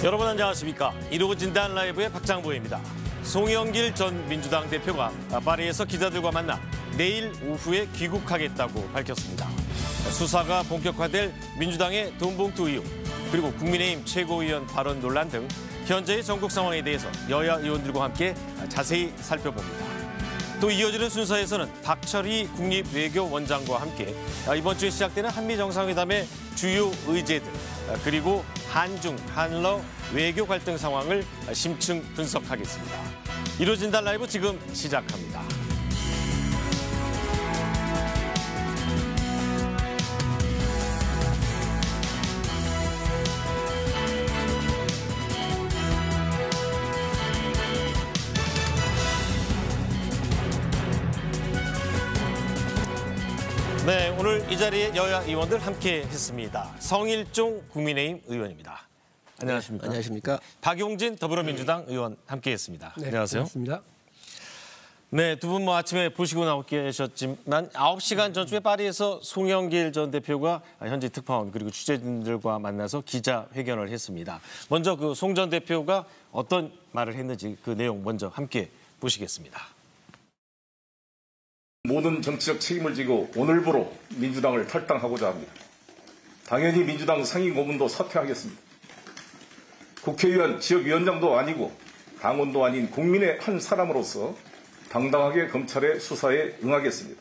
여러분 안녕하십니까. 이루고 진단 라이브의 박장보입니다. 송영길 전 민주당 대표가 파리에서 기자들과 만나 내일 오후에 귀국하겠다고 밝혔습니다. 수사가 본격화될 민주당의 돈봉투 의혹, 그리고 국민의힘 최고위원 발언 논란 등 현재의 전국 상황에 대해서 여야 의원들과 함께 자세히 살펴봅니다. 또 이어지는 순서에서는 박철희 국립외교원장과 함께 이번 주에 시작되는 한미 정상회담의 주요 의제들, 그리고 한중, 한러 외교 갈등 상황을 심층 분석하겠습니다. 이루어진단 라이브 지금 시작합니다. 네, 오늘 이 자리에 여야 의원들 함께 했습니다. 성일종 국민의힘 의원입니다. 안녕하십니까? 안녕하십니까? 박용진 더불어민주당 의원 함께했습니다. 네, 안녕하세요. 반갑습니다. 네, 두 분 아침에 보시고 나오 계셨지만 9시간 전쯤에 파리에서 송영길 전 대표가 현지 특파원 그리고 취재진들과 만나서 기자회견을 했습니다. 먼저 그 송 전 대표가 어떤 말을 했는지 그 내용 먼저 함께 보시겠습니다. 모든 정치적 책임을 지고 오늘부로 민주당을 탈당하고자 합니다. 당연히 민주당 상임 고문도 사퇴하겠습니다. 국회의원, 지역위원장도 아니고 당원도 아닌 국민의 한 사람으로서 당당하게 검찰의 수사에 응하겠습니다.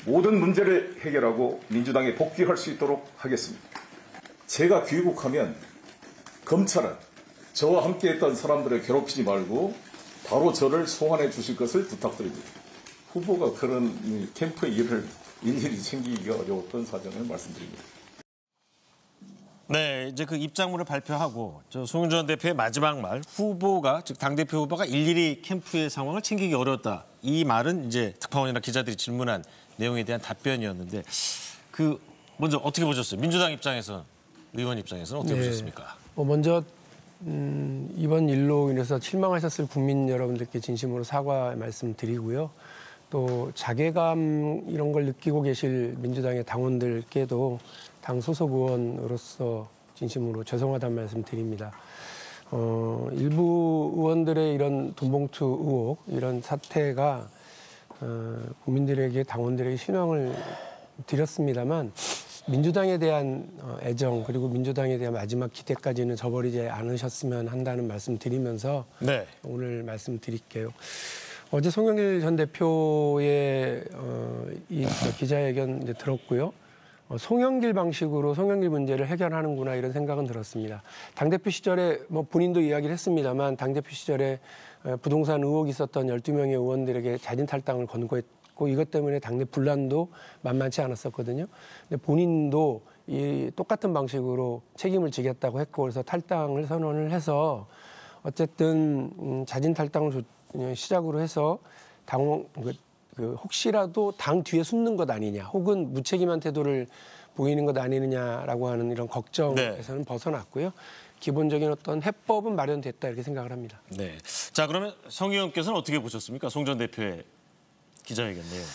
모든 문제를 해결하고 민주당에 복귀할 수 있도록 하겠습니다. 제가 귀국하면 검찰은 저와 함께했던 사람들을 괴롭히지 말고 바로 저를 소환해 주실 것을 부탁드립니다. 후보가 그런 캠프의 일을 일일이 챙기기가 어려웠던 사정을 말씀드립니다. 네, 이제 그 입장문을 발표하고 송 전 대표의 마지막 말, 후보가 즉 당대표 후보가 일일이 캠프의 상황을 챙기기 어려웠다. 이 말은 이제 특파원이나 기자들이 질문한 내용에 대한 답변이었는데 그 먼저 어떻게 보셨어요? 민주당 입장에서, 의원 입장에서는 어떻게 보셨습니까? 먼저 이번 일로 인해서 실망하셨을 국민 여러분들께 진심으로 사과 말씀드리고요. 또 자괴감 이런 걸 느끼고 계실 민주당의 당원들께도 당 소속 의원으로서 진심으로 죄송하다는 말씀 드립니다. 일부 의원들의 이런 돈봉투 의혹, 이런 사태가 국민들에게, 당원들에게 실망을 드렸습니다만 민주당에 대한 애정, 그리고 민주당에 대한 마지막 기대까지는 저버리지 않으셨으면 한다는 말씀 드리면서 네. 오늘 말씀 드릴게요. 어제 송영길 전 대표의 이 기자회견 이제 들었고요. 송영길 방식으로 송영길 문제를 해결하는구나 이런 생각은 들었습니다. 당대표 시절에 뭐 본인도 이야기를 했습니다만 당대표 시절에 부동산 의혹이 있었던 12명의 의원들에게 자진 탈당을 권고했고 이것 때문에 당내 분란도 만만치 않았었거든요. 근데 본인도 이 똑같은 방식으로 책임을 지겠다고 했고 그래서 탈당을 선언을 해서 어쨌든 자진 탈당을 시작으로 해서 혹시라도 당 뒤에 숨는 것 아니냐 혹은 무책임한 태도를 보이는 것 아니느냐라고 하는 이런 걱정에서는 벗어났고요. 기본적인 어떤 해법은 마련됐다 이렇게 생각을 합니다. 네. 자, 그러면 성 의원께서는 어떻게 보셨습니까? 송 전 대표의 기자회견 내용.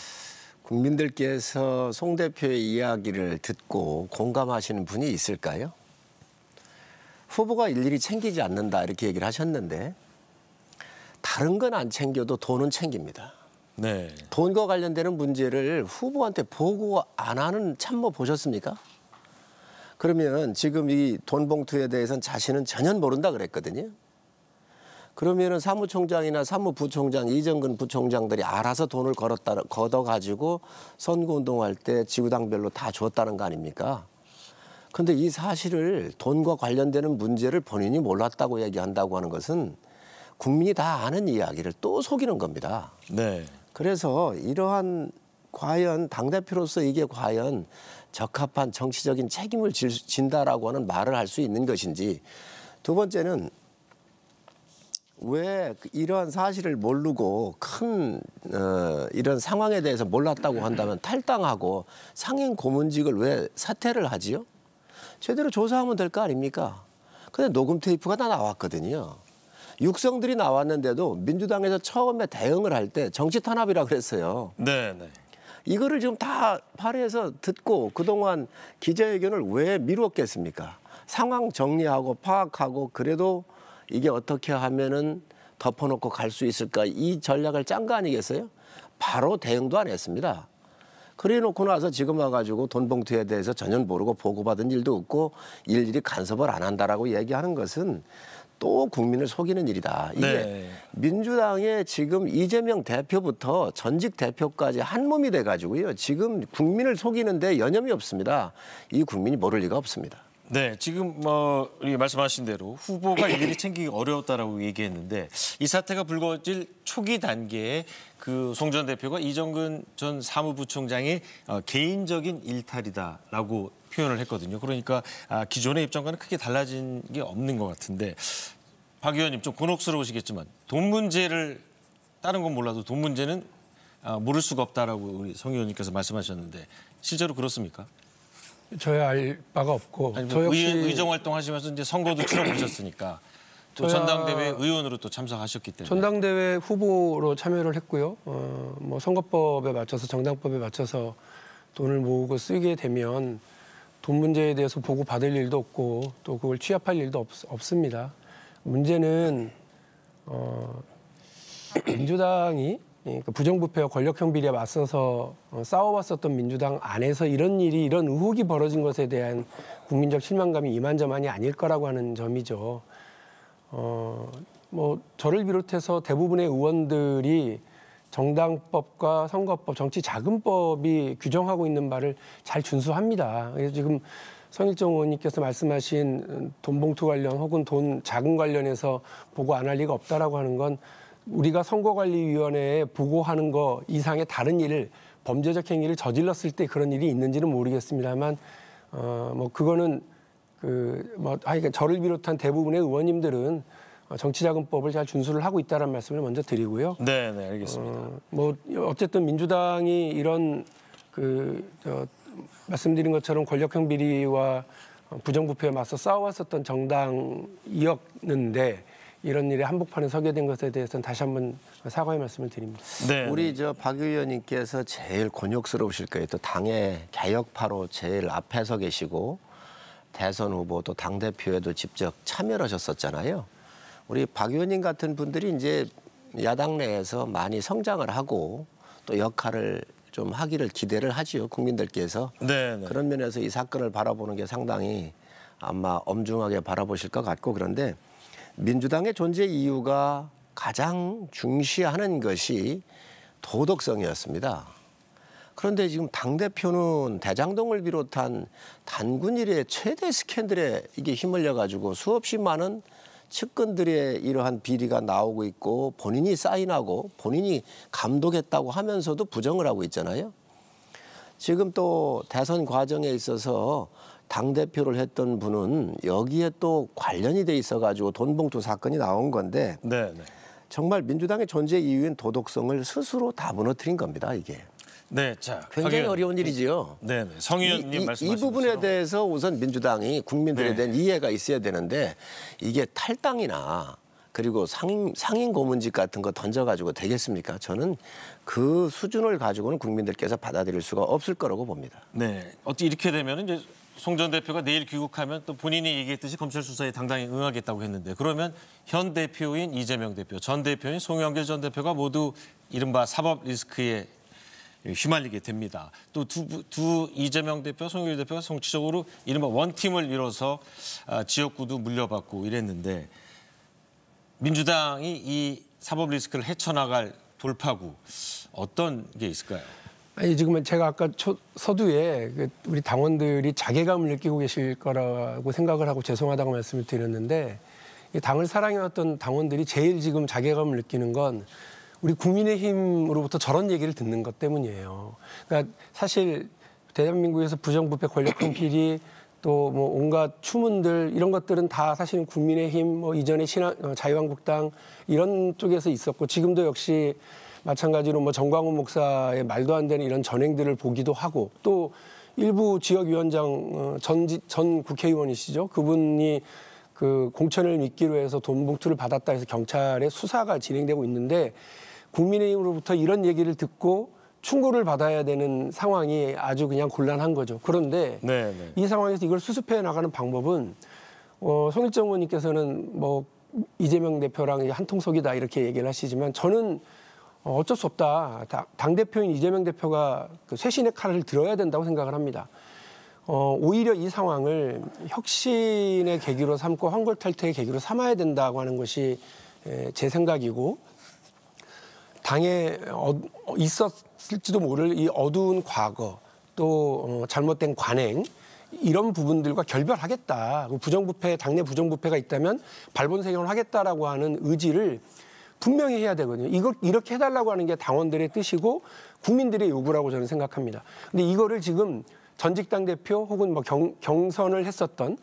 국민들께서 송 대표의 이야기를 듣고 공감하시는 분이 있을까요? 후보가 일일이 챙기지 않는다 이렇게 얘기를 하셨는데 다른 건 안 챙겨도 돈은 챙깁니다. 네. 돈과 관련되는 문제를 후보한테 보고 안 하는 참모 보셨습니까? 그러면 지금 이 돈 봉투에 대해서는 자신은 전혀 모른다 그랬거든요. 그러면은 사무총장이나 사무부총장, 이정근 부총장들이 알아서 돈을 걷어가지고 선거운동할 때 지구당별로 다 줬다는 거 아닙니까? 그런데 이 사실을 돈과 관련되는 문제를 본인이 몰랐다고 얘기한다고 하는 것은 국민이 다 아는 이야기를 또 속이는 겁니다. 네. 그래서 이러한 과연 당대표로서 이게 과연 적합한 정치적인 책임을 진다라고 하는 말을 할 수 있는 것인지, 두 번째는 왜 이러한 사실을 모르고 큰 이런 상황에 대해서 몰랐다고 한다면 탈당하고 상임 고문직을 왜 사퇴를 하지요? 제대로 조사하면 될 거 아닙니까? 근데 녹음 테이프가 다 나왔거든요. 육성들이 나왔는데도 민주당에서 처음에 대응을 할 때 정치 탄압이라고 그랬어요. 네, 네. 이거를 지금 다 파리에서 듣고 그동안 기자회견을 왜 미루었겠습니까? 상황 정리하고 파악하고 그래도 이게 어떻게 하면은 덮어놓고 갈 수 있을까 이 전략을 짠 거 아니겠어요? 바로 대응도 안 했습니다. 그래 놓고 나서 지금 와가지고 돈 봉투에 대해서 전혀 모르고 보고받은 일도 없고 일일이 간섭을 안 한다라고 얘기하는 것은 또 국민을 속이는 일이다. 이게 네. 민주당의 지금 이재명 대표부터 전직 대표까지 한 몸이 돼가지고요. 지금 국민을 속이는데 여념이 없습니다. 이 국민이 모를 리가 없습니다. 네, 지금 우리 말씀하신 대로 후보가 일일이 챙기기 어려웠다라고 얘기했는데 이 사태가 불거질 초기 단계에 그 송 전 대표가 이정근 전 사무부총장의 개인적인 일탈이다라고 표현을 했거든요. 그러니까 기존의 입장과는 크게 달라진 게 없는 것 같은데 박 의원님 좀 곤혹스러우시겠지만 돈 문제를 다른 건 몰라도 돈 문제는 모를 수가 없다라고 우리 성 의원님께서 말씀하셨는데 실제로 그렇습니까? 저야 알 바가 없고 아니, 저 역시 의정 활동하시면서 이제 선거도 치러보셨으니까 또 전당대회 의원으로 또 참석하셨기 때문에 전당대회 후보로 참여를 했고요. 뭐 선거법에 맞춰서 정당법에 맞춰서 돈을 모으고 쓰게 되면 돈 문제에 대해서 보고 받을 일도 없고 또 그걸 취합할 일도 없습니다. 문제는 민주당이 그러니까 부정부패와 권력형 비리에 맞서서 싸워왔었던 민주당 안에서 이런 일이 이런 의혹이 벌어진 것에 대한 국민적 실망감이 이만저만이 아닐 거라고 하는 점이죠. 뭐 저를 비롯해서 대부분의 의원들이 정당법과 선거법, 정치자금법이 규정하고 있는 바를 잘 준수합니다. 그래서 지금 성일정 의원님께서 말씀하신 돈 봉투 관련 혹은 돈 자금 관련해서 보고 안 할 리가 없다라고 하는 건 우리가 선거관리위원회에 보고하는 거 이상의 다른 일을 범죄적 행위를 저질렀을 때 그런 일이 있는지는 모르겠습니다만 뭐 그거는 하여간 저를 비롯한 대부분의 의원님들은 정치자금법을 잘 준수를 하고 있다는 말씀을 먼저 드리고요. 네, 알겠습니다. 뭐 어쨌든 민주당이 이런 말씀드린 것처럼 권력형 비리와 부정부패에 맞서 싸워왔었던 정당이었는데 이런 일에 한복판에 서게 된 것에 대해서는 다시 한번 사과의 말씀을 드립니다. 네. 우리 박 의원님께서 제일 곤욕스러우실 거예요. 또 당의 개혁파로 제일 앞에 서 계시고 대선 후보 또 당대표에도 직접 참여를 하셨었잖아요. 우리 박 의원님 같은 분들이 이제 야당 내에서 많이 성장을 하고 또 역할을 좀 하기를 기대를 하지요. 국민들께서. 네. 그런 면에서 이 사건을 바라보는 게 상당히 아마 엄중하게 바라보실 것 같고 그런데 민주당의 존재 이유가 가장 중시하는 것이 도덕성이었습니다. 그런데 지금 당대표는 대장동을 비롯한 단군 일의 최대 스캔들에 이게 힘을려 가지고 수없이 많은 측근들의 이러한 비리가 나오고 있고 본인이 사인하고 본인이 감독했다고 하면서도 부정을 하고 있잖아요. 지금 또 대선 과정에 있어서 당대표를 했던 분은 여기에 또 관련이 돼 있어가지고 돈봉투 사건이 나온 건데 네. 정말 민주당의 존재 이유인 도덕성을 스스로 다 무너뜨린 겁니다. 이게. 네, 자 굉장히 어려운 일이지요. 네, 성 의원님 말씀하신 이 부분에 것처럼. 대해서 우선 민주당이 국민들에 네. 대한 이해가 있어야 되는데 이게 탈당이나 그리고 상임 고문직 같은 거 던져가지고 되겠습니까? 저는 그 수준을 가지고는 국민들께서 받아들일 수가 없을 거라고 봅니다. 네, 어떻게 이렇게 되면 이제 송 전 대표가 내일 귀국하면 또 본인이 얘기했듯이 검찰 수사에 당당히 응하겠다고 했는데 그러면 현 대표인 이재명 대표, 전 대표인 송영길 전 대표가 모두 이른바 사법 리스크에 휘말리게 됩니다. 또 두 이재명 대표, 송영길 대표가 정치적으로 이른바 원팀을 이뤄서 지역구도 물려받고 이랬는데 민주당이 이 사법 리스크를 헤쳐나갈 돌파구 어떤 게 있을까요? 아니 지금 제가 아까 서두에 우리 당원들이 자괴감을 느끼고 계실 거라고 생각을 하고 죄송하다고 말씀을 드렸는데 이 당을 사랑해왔던 당원들이 제일 지금 자괴감을 느끼는 건 우리 국민의힘으로부터 저런 얘기를 듣는 것 때문이에요. 그러니까 사실 대한민국에서 부정부패 권력형 비리 또 뭐 온갖 추문들 이런 것들은 다 사실은 국민의힘 뭐 이전에 자유한국당 이런 쪽에서 있었고 지금도 역시 마찬가지로 뭐 정광훈 목사의 말도 안 되는 이런 전행들을 보기도 하고 또 일부 지역위원장 전 국회의원이시죠. 그분이 그 공천을 미끼로 해서 돈 봉투를 받았다 해서 경찰의 수사가 진행되고 있는데 국민의힘으로부터 이런 얘기를 듣고 충고를 받아야 되는 상황이 아주 그냥 곤란한 거죠. 그런데 이 상황에서 이걸 수습해 나가는 방법은 송일정 의원님께서는 뭐 이재명 대표랑 한통속이다 이렇게 얘기를 하시지만 저는 어쩔 수 없다. 당대표인 이재명 대표가 그 쇄신의 칼을 들어야 된다고 생각을 합니다. 오히려 이 상황을 혁신의 계기로 삼고 황골탈퇴의 계기로 삼아야 된다고 하는 것이 제 생각이고 당에 있었을지도 모를 이 어두운 과거 또 잘못된 관행 이런 부분들과 결별하겠다. 부정부패, 당내 부정부패가 있다면 발본색용을 하겠다라고 하는 의지를 분명히 해야 되거든요. 이걸 이렇게 해달라고 하는 게 당원들의 뜻이고 국민들의 요구라고 저는 생각합니다. 근데 이거를 지금 전직 당대표 혹은 뭐 경선을 했었던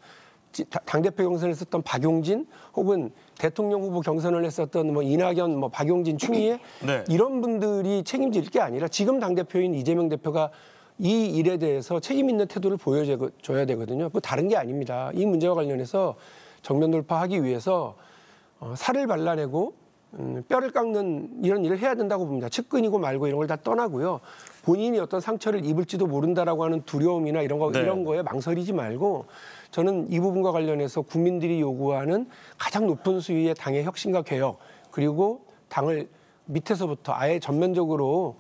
당대표 경선을 했었던 박용진 혹은 대통령 후보 경선을 했었던 뭐 이낙연, 뭐 박용진, 추미애 네. 이런 분들이 책임질 게 아니라 지금 당대표인 이재명 대표가 이 일에 대해서 책임 있는 태도를 보여줘야 되거든요. 뭐 다른 게 아닙니다. 이 문제와 관련해서 정면 돌파하기 위해서 살을 발라내고 뼈를 깎는 이런 일을 해야 된다고 봅니다. 측근이고 말고 이런 걸 다 떠나고요. 본인이 어떤 상처를 입을지도 모른다라고 하는 두려움이나 이런 거에 망설이지 말고 저는 이 부분과 관련해서 국민들이 요구하는 가장 높은 수위의 당의 혁신과 개혁 그리고 당을 밑에서부터 아예 전면적으로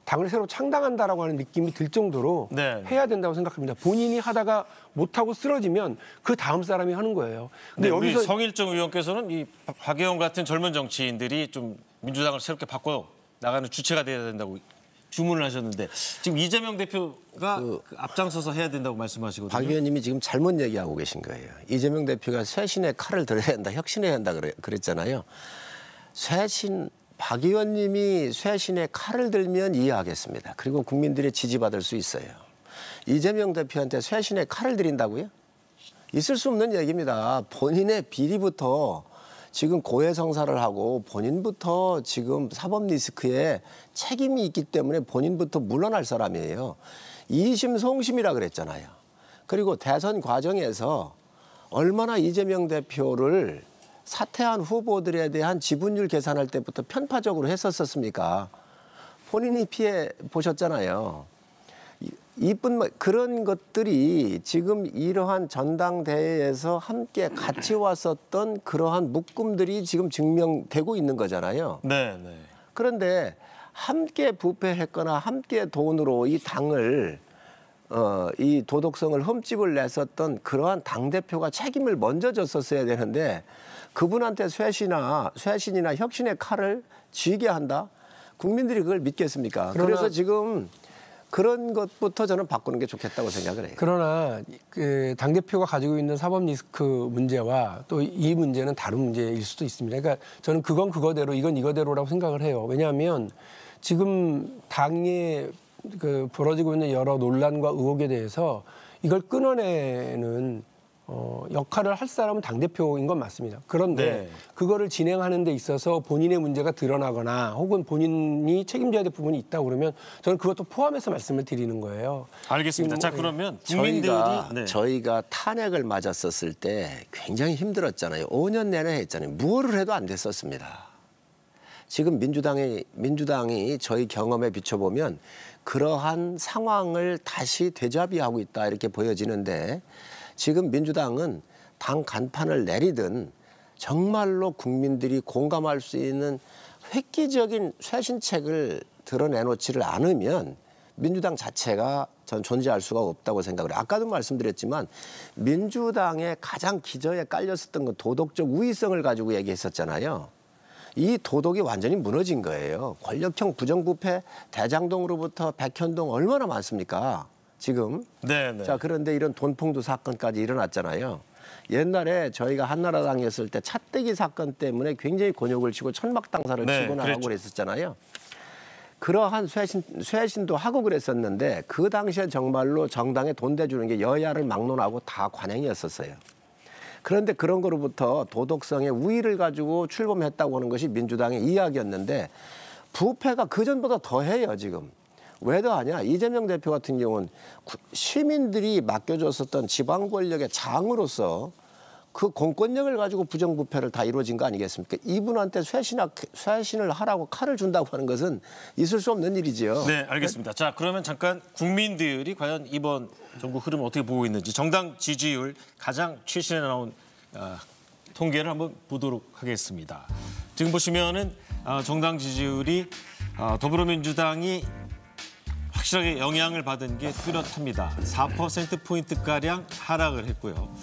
당을 새로 창당한다라고 하는 느낌이 들 정도로 해야 된다고 생각합니다. 본인이 하다가 못하고 쓰러지면 그 다음 사람이 하는 거예요. 근데 우리 여기서 성일정 의원께서는 이 박영훈 같은 젊은 정치인들이 좀 민주당을 새롭게 바꿔 나가는 주체가 돼야 된다고 주문을 하셨는데 지금 이재명 대표가 앞장서서 해야 된다고 말씀하시거든요. 박 의원님이 지금 잘못 얘기하고 계신 거예요. 이재명 대표가 쇄신의 칼을 들어야 된다, 혁신해야 한다 그랬잖아요. 박 의원님이 쇄신의 칼을 들면 이해하겠습니다. 그리고 국민들의 지지받을 수 있어요. 이재명 대표한테 쇄신의 칼을 들인다고요? 있을 수 없는 얘기입니다. 본인의 비리부터 지금 고해성사를 하고 본인부터 지금 사법 리스크에 책임이 있기 때문에 본인부터 물러날 사람이에요. 이심송심이라 그랬잖아요. 그리고 대선 과정에서 얼마나 이재명 대표를 사퇴한 후보들에 대한 지분율 계산할 때부터 편파적으로 했었습니까? 본인이 피해 보셨잖아요. 그런 것들이 지금 이러한 전당대회에서 함께 같이 왔었던 그러한 묶음들이 지금 증명되고 있는 거잖아요. 네. 그런데 함께 부패했거나 함께 돈으로 이 당을 이 도덕성을 흠집을 냈었던 그러한 당대표가 책임을 먼저 졌었어야 되는데 그분한테 쇄신이나 혁신의 칼을 쥐게 한다? 국민들이 그걸 믿겠습니까? 그래서 지금 그런 것부터 저는 바꾸는 게 좋겠다고 생각을 해요. 그러나 그 당대표가 가지고 있는 사법 리스크 문제와 또 이 문제는 다른 문제일 수도 있습니다. 그러니까 저는 그건 그거대로 이건 이거대로라고 생각을 해요. 왜냐하면 지금 당에 벌어지고 있는 여러 논란과 의혹에 대해서 이걸 끊어내는 역할을 할 사람은 당대표인 건 맞습니다. 그런데 그거를 진행하는 데 있어서 본인의 문제가 드러나거나 혹은 본인이 책임져야 될 부분이 있다고 그러면 저는 그것도 포함해서 말씀을 드리는 거예요. 알겠습니다. 자, 그러면 국민들이 저희가 탄핵을 맞았었을 때 굉장히 힘들었잖아요. 5년 내내 했잖아요. 무엇을 해도 안 됐었습니다. 지금 민주당이 저희 경험에 비춰보면 그러한 상황을 다시 되잡이하고 있다 이렇게 보여지는데 지금 민주당은 당 간판을 내리든 정말로 국민들이 공감할 수 있는 획기적인 쇄신책을 드러내놓지를 않으면 민주당 자체가 전 존재할 수가 없다고 생각을 해요. 아까도 말씀드렸지만 민주당의 가장 기저에 깔렸었던 건 도덕적 우위성을 가지고 얘기했었잖아요. 이 도덕이 완전히 무너진 거예요. 권력형 부정부패 대장동으로부터 백현동 얼마나 많습니까? 지금. 자, 그런데 이런 돈봉투 사건까지 일어났잖아요. 옛날에 저희가 한나라당이었을 때 차떼기 사건 때문에 굉장히 곤욕을 치고 천막당사를 치고 나가고 그랬었잖아요. 그러한 쇄신도 하고 그랬었는데 그 당시에 정말로 정당에 돈 대주는 게 여야를 막론하고 다 관행이었었어요. 그런데 그런 거로부터 도덕성의 우위를 가지고 출범했다고 하는 것이 민주당의 이야기였는데 부패가 그전보다 더해요 지금. 왜 더하냐. 이재명 대표 같은 경우는 시민들이 맡겨줬었던 지방 권력의 장으로서 그 공권력을 가지고 부정부패를 다 이루어진 거 아니겠습니까? 이분한테 쇄신을 하라고 칼을 준다고 하는 것은 있을 수 없는 일이죠. 네, 알겠습니다. 자, 그러면 잠깐 국민들이 과연 이번 정부 흐름을 어떻게 보고 있는지 정당 지지율 가장 최신에 나온 통계를 한번 보도록 하겠습니다. 지금 보시면은 정당 지지율이 더불어민주당이 확실하게 영향을 받은 게 뚜렷합니다. 4%포인트가량 하락을 했고요.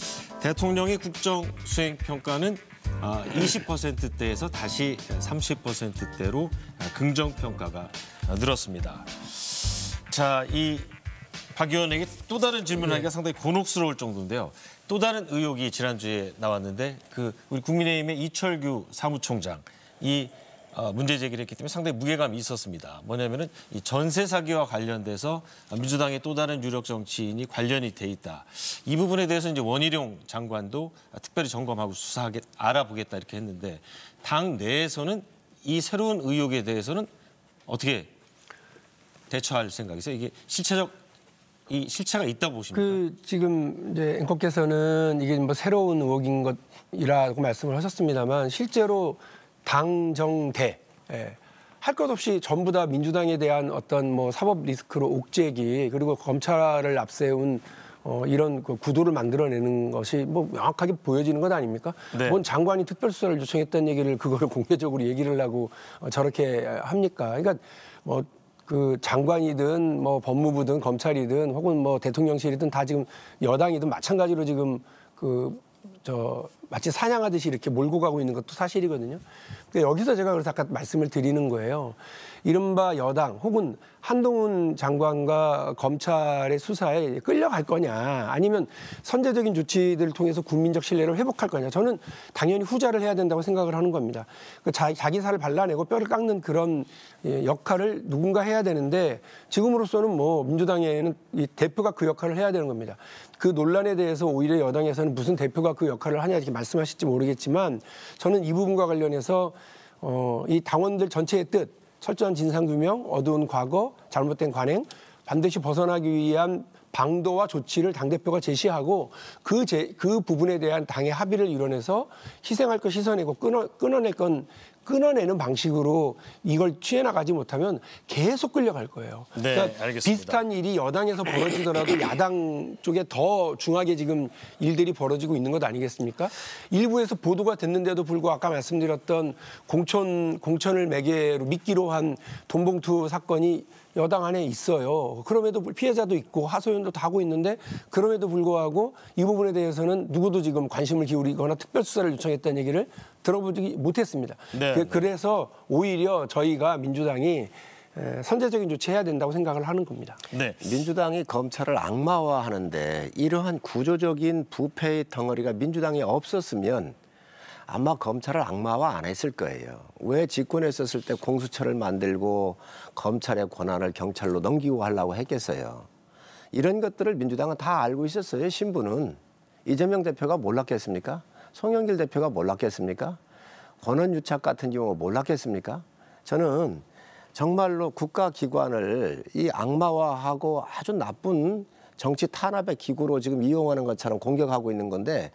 대통령의 국정 수행 평가는 20%대에서 다시 30%대로 긍정평가가 늘었습니다. 자, 이 박 의원에게 또 다른 질문하기가 상당히 곤혹스러울 정도인데요. 또 다른 의혹이 지난주에 나왔는데 우리 국민의힘의 이철규 사무총장 이 문제 제기를 했기 때문에 상당히 무게감이 있었습니다. 뭐냐면은 이 전세 사기와 관련돼서 민주당의 또 다른 유력 정치인이 관련이 돼 있다. 이 부분에 대해서 이제 원희룡 장관도 특별히 점검하고 알아보겠다 이렇게 했는데 당 내에서는 이 새로운 의혹에 대해서는 어떻게 대처할 생각이세요? 이게 실체가 있다고 보십니까? 지금 이제 앵커께서는 이게 뭐 새로운 의혹인 것이라고 말씀을 하셨습니다만 실제로 당정대 할 것 없이 전부 다 민주당에 대한 어떤 뭐 사법 리스크로 옥죄기 그리고 검찰을 앞세운 이런 그 구도를 만들어내는 것이 뭐 명확하게 보여지는 것 아닙니까? 네. 뭔 장관이 특별수사를 요청했다는 얘기를 그거를 공개적으로 얘기를 하고 저렇게 합니까? 그러니까 뭐 그 장관이든 뭐 법무부든 검찰이든 혹은 뭐 대통령실이든 다 지금 여당이든 마찬가지로 지금 마치 사냥하듯이 이렇게 몰고 가고 있는 것도 사실이거든요. 그러니까 여기서 제가 그래서 아까 말씀을 드리는 거예요. 이른바 여당 혹은 한동훈 장관과 검찰의 수사에 끌려갈 거냐 아니면 선제적인 조치들을 통해서 국민적 신뢰를 회복할 거냐. 저는 당연히 후자를 해야 된다고 생각을 하는 겁니다. 자기 살을 발라내고 뼈를 깎는 그런 역할을 누군가 해야 되는데 지금으로서는 뭐 민주당에는 이 대표가 그 역할을 해야 되는 겁니다. 그 논란에 대해서 오히려 여당에서는 무슨 대표가 그 역할을 하냐 이렇게 말씀하실지 모르겠지만 저는 이 부분과 관련해서 이 당원들 전체의 뜻 철저한 진상규명, 어두운 과거, 잘못된 관행 반드시 벗어나기 위한 방도와 조치를 당대표가 제시하고 그 부분에 대한 당의 합의를 이뤄내서 희생할 것 희생하고 끊어낼 건 끊어내는 방식으로 이걸 취해 나가지 못하면 계속 끌려갈 거예요. 네, 그러니까 알겠습니다. 비슷한 일이 여당에서 벌어지더라도 야당 쪽에 더 중하게 지금 일들이 벌어지고 있는 것 아니겠습니까? 일부에서 보도가 됐는데도 불구하고 아까 말씀드렸던 공천을 매개로 미끼로 한 돈봉투 사건이 여당 안에 있어요. 그럼에도 피해자도 있고 하소연도 다 하고 있는데 그럼에도 불구하고 이 부분에 대해서는 누구도 지금 관심을 기울이거나 특별수사를 요청했다는 얘기를 들어보지 못했습니다. 네. 그래서 오히려 저희가 민주당이 선제적인 조치해야 된다고 생각을 하는 겁니다. 네. 민주당이 검찰을 악마화하는데 이러한 구조적인 부패의 덩어리가 민주당에 없었으면 아마 검찰을 악마화 안 했을 거예요. 왜 집권에 있었을 때 공수처를 만들고 검찰의 권한을 경찰로 넘기고 하려고 했겠어요. 이런 것들을 민주당은 다 알고 있었어요. 신부는. 이재명 대표가 몰랐겠습니까? 송영길 대표가 몰랐겠습니까? 권한유착 같은 경우 몰랐겠습니까? 저는 정말로 국가기관을 이 악마화하고 아주 나쁜 정치 탄압의 기구로 지금 이용하는 것처럼 공격하고 있는 건데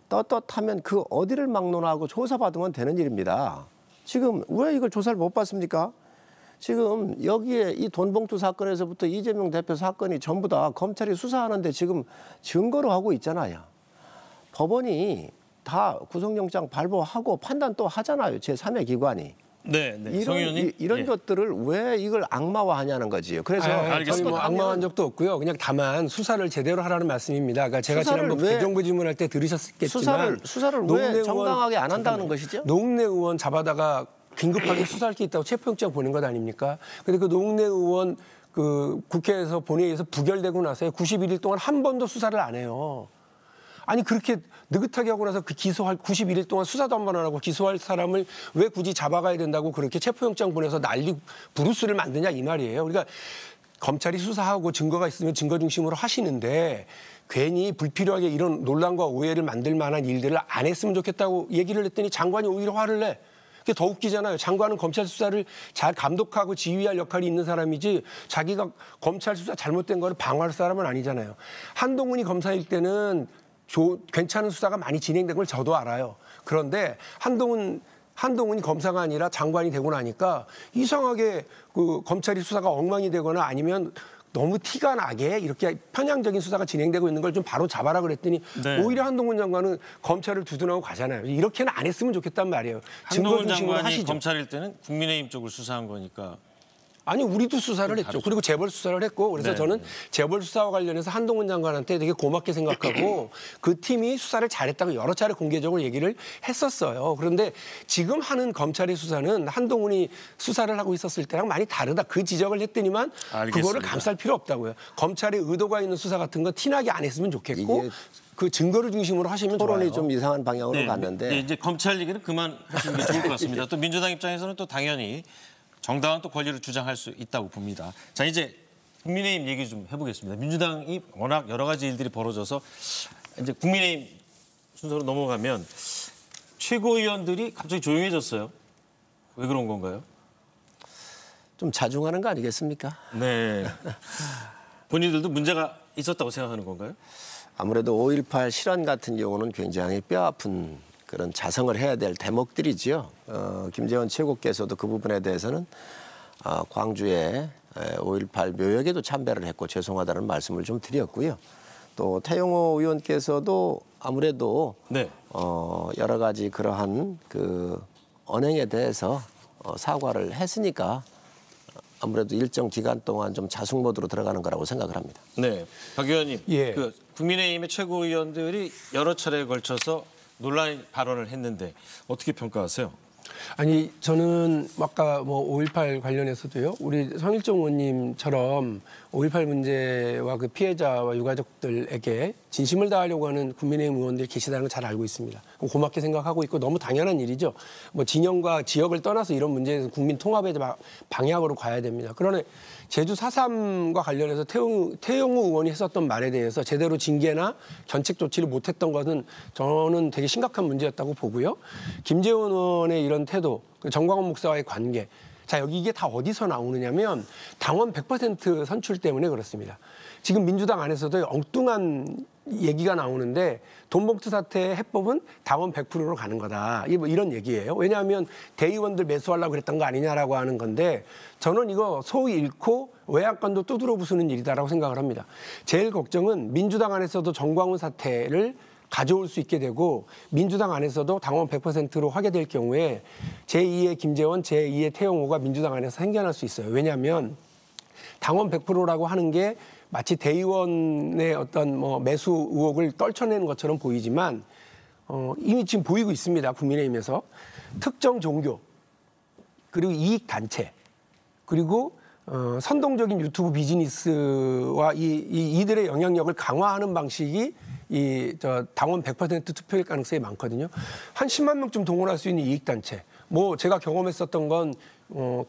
떳떳하면 그 어디를 막론하고 조사받으면 되는 일입니다. 지금 왜 이걸 조사를 못 받습니까? 지금 여기에 이 돈봉투 사건에서부터 이재명 대표 사건이 전부 다 검찰이 수사하는데 지금 증거로 하고 있잖아요. 법원이 다 구속영장 발부하고 판단 또 하잖아요. 제3의 기관이. 네, 네. 이런 것들을 왜 이걸 악마화하냐는 거지요. 그래서 저희 뭐 악마한 적도 없고요. 그냥 다만 수사를 제대로 하라는 말씀입니다. 그러니까 제가 지난번 대정부 질문할 때 들으셨겠지만 수사를 왜 정당하게 안 한다는 것이죠? 노웅래 의원 잡아다가 긴급하게 수사할 게 있다고 체포영장 보낸 것 아닙니까? 근데 그 노웅래 의원 그 국회에서 본회의에서 부결되고 나서 91일 동안 한 번도 수사를 안 해요. 아니 그렇게 느긋하게 하고 나서 그 기소할 91일 동안 수사도 한 번 안 하고 기소할 사람을 왜 굳이 잡아가야 된다고 그렇게 체포영장 보내서 난리 부르스를 만드냐 이 말이에요. 그러니까 검찰이 수사하고 증거가 있으면 증거 중심으로 하시는데 괜히 불필요하게 이런 논란과 오해를 만들 만한 일들을 안 했으면 좋겠다고 얘기를 했더니 장관이 오히려 화를 내. 그게 더 웃기잖아요. 장관은 검찰 수사를 잘 감독하고 지휘할 역할이 있는 사람이지 자기가 검찰 수사 잘못된 거를 방어할 사람은 아니잖아요. 한동훈이 검사일 때는 괜찮은 수사가 많이 진행된 걸 저도 알아요. 그런데 한동훈이 검사가 아니라 장관이 되고 나니까 이상하게 그 검찰이 수사가 엉망이 되거나 아니면 너무 티가 나게 이렇게 편향적인 수사가 진행되고 있는 걸 좀 바로 잡아라 그랬더니 네. 오히려 한동훈 장관은 검찰을 두둔하고 가잖아요. 이렇게는 안 했으면 좋겠단 말이에요. 증거 한동훈 중심으로 장관이 하시죠. 검찰일 때는 국민의힘 쪽을 수사한 거니까. 아니 우리도 수사를 했죠. 그리고 재벌 수사를 했고 그래서 네. 저는 재벌 수사와 관련해서 한동훈 장관한테 되게 고맙게 생각하고 그 팀이 수사를 잘했다고 여러 차례 공개적으로 얘기를 했었어요. 그런데 지금 하는 검찰의 수사는 한동훈이 수사를 하고 있었을 때랑 많이 다르다. 그 지적을 했더니만 알겠습니다. 그거를 감쌀 필요 없다고요. 검찰의 의도가 있는 수사 같은 거 티나게 안 했으면 좋겠고 그 증거를 중심으로 하시면 토론이 좋아요. 좀 이상한 방향으로 네, 갔는데 네, 이제 검찰 얘기는 그만하시는 게 좋을 것 같습니다. 또 민주당 입장에서는 또 당연히 정당한 또 권리를 주장할 수 있다고 봅니다. 자, 이제 국민의힘 얘기 좀 해보겠습니다. 민주당이 워낙 여러 가지 일들이 벌어져서 이제 국민의힘 순서로 넘어가면 최고위원들이 갑자기 조용해졌어요. 왜 그런 건가요? 좀 자중하는 거 아니겠습니까? 네. 본인들도 문제가 있었다고 생각하는 건가요? 아무래도 5.18 실언 같은 경우는 굉장히 뼈아픈 그런 자성을 해야 될 대목들이지요. 김재원 최고께서도 그 부분에 대해서는 광주에 5.18 묘역에도 참배를 했고 죄송하다는 말씀을 좀 드렸고요. 또 태영호 의원께서도 아무래도 네. 여러 가지 그러한 그 언행에 대해서 사과를 했으니까 아무래도 일정 기간 동안 좀 자숙 모드로 들어가는 거라고 생각을 합니다. 네. 박 의원님, 예. 그 국민의힘의 최고위원들이 여러 차례에 걸쳐서 논란 발언을 했는데 어떻게 평가하세요? 아니 저는 아까 뭐 5.18 관련해서도요. 우리 성일종 의원님처럼 5.18 문제와 그 피해자와 유가족들에게 진심을 다하려고 하는 국민의힘 의원들이 계시다는 걸 잘 알고 있습니다. 고맙게 생각하고 있고 너무 당연한 일이죠. 뭐 진영과 지역을 떠나서 이런 문제에서 국민 통합의 방향으로 가야 됩니다. 그러나 제주 4.3과 관련해서 태영호 의원이 했었던 말에 대해서 제대로 징계나 견책 조치를 못했던 것은 저는 되게 심각한 문제였다고 보고요. 김재원 의원의 이런 태도, 정광훈 목사와의 관계. 자, 여기 이게 다 어디서 나오느냐면 당원 100% 선출 때문에 그렇습니다. 지금 민주당 안에서도 엉뚱한 얘기가 나오는데 돈봉투 사태 해법은 당원 100%로 가는 거다. 이런 얘기예요. 왜냐하면 대의원들 매수하려고 그랬던 거 아니냐라고 하는 건데 저는 이거 소위 잃고 외양간도 두드러 부수는 일이다라고 생각을 합니다. 제일 걱정은 민주당 안에서도 정광훈 사태를 가져올 수 있게 되고 민주당 안에서도 당원 100%로 하게 될 경우에 제2의 김재원, 제2의 태영호가 민주당 안에서 생겨날 수 있어요. 왜냐하면 당원 100%라고 하는 게 마치 대의원의 어떤 뭐 매수 의혹을 떨쳐내는 것처럼 보이지만 이미 지금 보이고 있습니다. 국민의힘에서 특정 종교 그리고 이익 단체 그리고 선동적인 유튜브 비즈니스와 이들의 영향력을 강화하는 방식이 당원 100% 투표일 가능성이 많거든요. 한 10만 명쯤 동원할 수 있는 이익 단체. 뭐 제가 경험했었던 건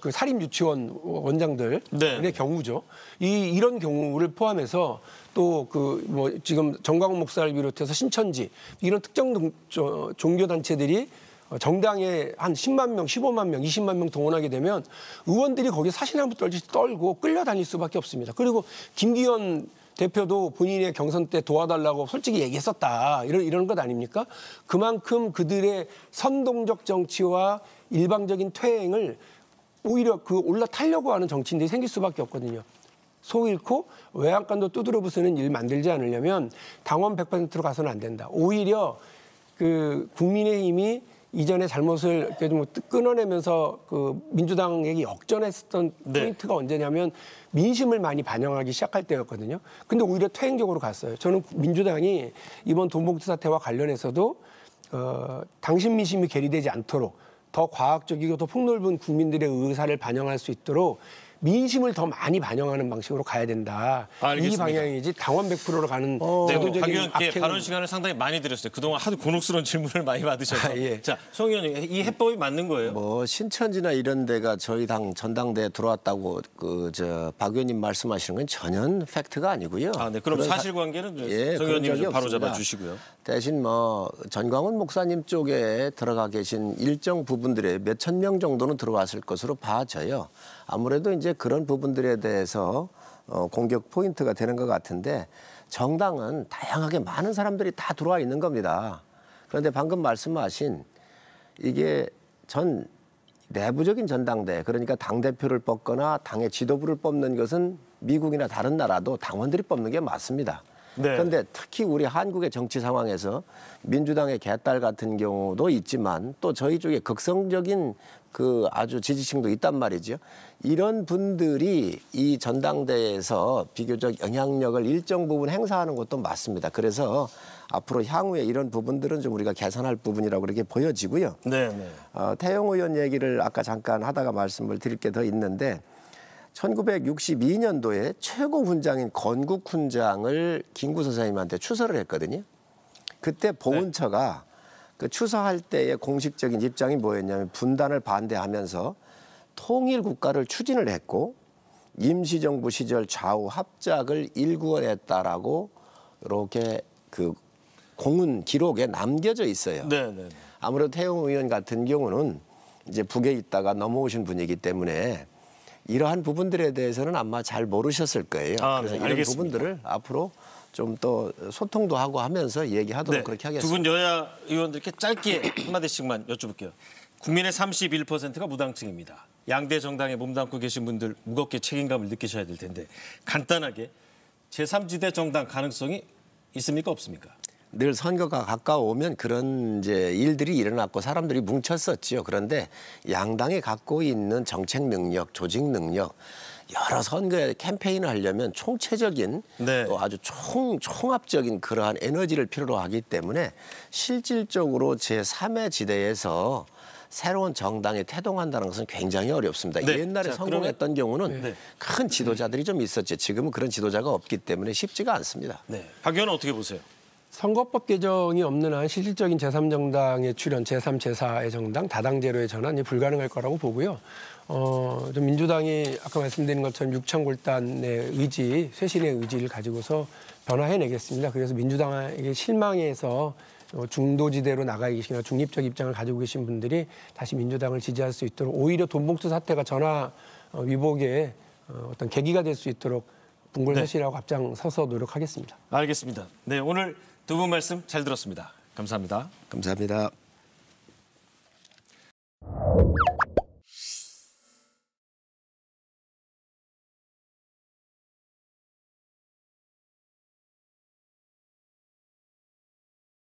그 사립 유치원 원장들의 네. 경우죠. 이런 경우를 포함해서 또 그 뭐 지금 정광훈 목사를 비롯해서 신천지 이런 특정 종교 단체들이 정당에 한 10만 명, 15만 명, 20만 명 동원하게 되면 의원들이 거기에 사시나무 떨듯이 떨고 끌려다닐 수밖에 없습니다. 그리고 김기현 대표도 본인의 경선 때 도와달라고 솔직히 얘기했었다. 이런 것 아닙니까? 그만큼 그들의 선동적 정치와 일방적인 퇴행을 오히려 올라타려고 하는 정치인들이 생길 수밖에 없거든요. 속 잃고 외양간도 두드려 부수는 일 만들지 않으려면 당원 100%로 가서는 안 된다. 오히려 그 국민의힘이 이전에 잘못을 이렇게 좀 끊어내면서 그 민주당에게 역전했었던 포인트가 언제냐면 민심을 많이 반영하기 시작할 때였거든요. 근데 오히려 퇴행적으로 갔어요. 저는 민주당이 이번 돈봉투 사태와 관련해서도 당신 민심이 괴리되지 않도록 더 과학적이고 더 폭넓은 국민들의 의사를 반영할 수 있도록 민심을 더 많이 반영하는 방식으로 가야 된다. 알겠습니다. 이 방향이지 당원 100%로 가는 박 제도적인 의원께 악행은 발언 시간을 상당히 많이 드렸어요. 그동안 하도 곤혹스러운 질문을 많이 받으셔서. 예. 자, 송 의원님, 이 해법이 맞는 거예요? 뭐 신천지나 이런 데가 저희 당 전당대에 들어왔다고 박 의원님 말씀하시는 건 전혀 팩트가 아니고요. 아, 네. 그럼 그런 사실관계는 송 그런 의원님이 적이 좀 바로 없습니다. 잡아주시고요. 대신 뭐 전광훈 목사님 쪽에 들어가 계신 일정 부분들에 몇천 명 정도는 들어왔을 것으로 봐져요. 아무래도 이제 그런 부분들에 대해서 공격 포인트가 되는 것 같은데 정당은 다양하게 많은 사람들이 다 들어와 있는 겁니다. 그런데 방금 말씀하신 이게 내부적인 전당대 그러니까 당대표를 뽑거나 당의 지도부를 뽑는 것은 미국이나 다른 나라도 당원들이 뽑는 게 맞습니다. 네. 그런데 특히 우리 한국의 정치 상황에서 민주당의 개딸 같은 경우도 있지만 또 저희 쪽에 극성적인 그 아주 지지층도 있단 말이죠. 이런 분들이 이 전당대회에서 비교적 영향력을 일정 부분 행사하는 것도 맞습니다. 그래서 앞으로 향후에 이런 부분들은 좀 우리가 개선할 부분이라고 그렇게 보여지고요. 네, 네. 태영 의원 얘기를 아까 잠깐 하다가 말씀을 드릴 게 더 있는데 1962년도에 최고 훈장인 건국 훈장을 김구 선생님한테 추서를 했거든요. 그때 보훈처가 그 추서할 때의 공식적인 입장이 뭐였냐면 분단을 반대하면서 통일 국가를 추진을 했고 임시정부 시절 좌우 합작을 일구어냈다라고 이렇게 그 공문 기록에 남겨져 있어요. 네, 네. 아무래도 태영 의원 같은 경우는 이제 북에 있다가 넘어오신 분이기 때문에 이러한 부분들에 대해서는 아마 잘 모르셨을 거예요. 그래서 이런 알겠습니다. 부분들을 앞으로 좀 더 소통도 하고 하면서 얘기하도록 그렇게 하겠습니다. 두 분 여야 의원들께 짧게 한마디씩만 여쭤볼게요. 국민의 31%가 무당층입니다. 양대 정당에 몸담고 계신 분들 무겁게 책임감을 느끼셔야 될 텐데 간단하게 제3지대 정당 가능성이 있습니까 없습니까? 늘 선거가 가까워오면 그런 이제 일들이 일어났고 사람들이 뭉쳤었지요. 그런데 양당이 갖고 있는 정책 능력, 조직 능력, 여러 선거에 캠페인을 하려면 총체적인 네. 또 아주 총합적인 그러한 에너지를 필요로 하기 때문에 실질적으로 제3의 지대에서 새로운 정당에 태동한다는 것은 굉장히 어렵습니다. 네. 옛날에 자, 성공했던 경우는 네. 큰 지도자들이 좀 있었죠. 지금은 그런 지도자가 없기 때문에 쉽지가 않습니다. 네. 박 의원은 어떻게 보세요? 선거법 개정이 없는 한 실질적인 제3정당의 출현, 제3, 제4의 정당, 다당제로의 전환이 불가능할 거라고 보고요. 좀 민주당이 아까 말씀드린 것처럼 육창골단의 의지, 쇄신의 의지를 가지고서 변화해내겠습니다. 그래서 민주당에게 실망해서 중도지대로 나가 계시거나 중립적 입장을 가지고 계신 분들이 다시 민주당을 지지할 수 있도록 오히려 돈봉투 사태가 전화 위복의 어떤 계기가 될 수 있도록 분골쇄신하고 앞장서서 노력하겠습니다. 알겠습니다. 네, 오늘 두 분 말씀 잘 들었습니다. 감사합니다. 감사합니다.